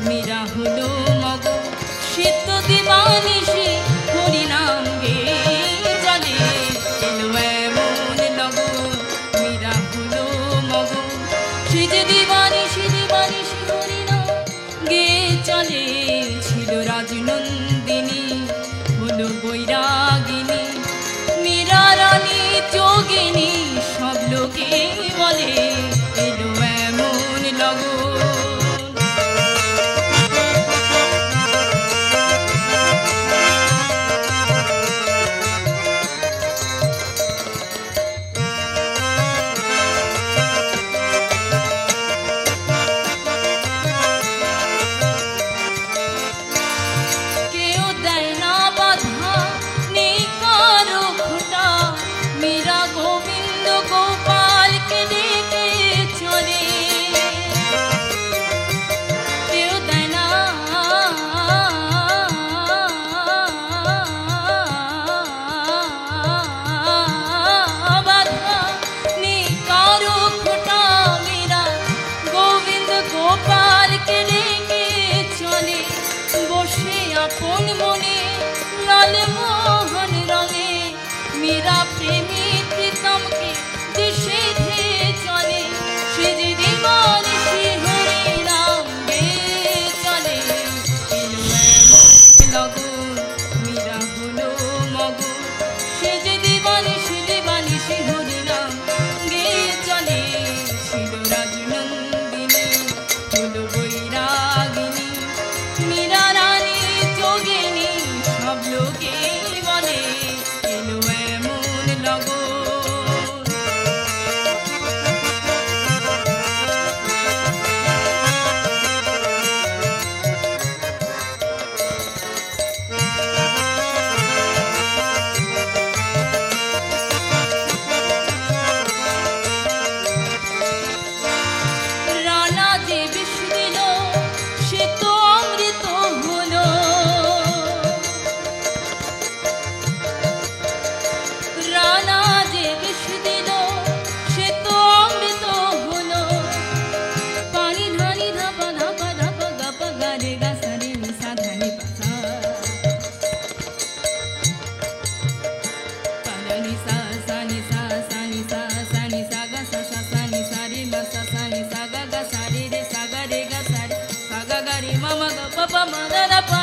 মীরা হলো মগ সে তো দিবানিশি হরি নাম গে চলে এলো এমন লগ মীরা হলো মগ সে যে দিবানিশি হরি নাম গে চলে ছিল রাজনন্দিনী হলো বৈরাগিনী মীরা রানী যোগিনী সব লোকে বলে এলো এমন লগন। আপন মনে লাল মোহন রঙে মীরা প্রেমী প্রীতমকে যে সেধে চলে সে যে দিবানিশি হরি নাম গে চলে এলো এমন লগন মীরা হলো মগ সে যে দিবানিশি হরি নাম গে চলে ছিল রাজনন্দিনী হলো বৈরাগিনী মীরা রানী যোগিনী সব লোকে বলে এলো এমন লগন। রানা যে বিষ দিল সে তো অমৃত হলো রানা যে বিষ দিল সে তো অমৃত হলো পানি ধানি ধাপা ধাপা ধাপা গাপা গারে গা সারে নিসা ধানি পাসা পালা নিসা সা নিসা সা নিসা সা নিসা গা সা সা সা নিসা রে মা সা সা নিসা গা গা সা রে রে সা গা রে গা সা রে সা গা গা রে মা মা গা পা পা মা দা দা পা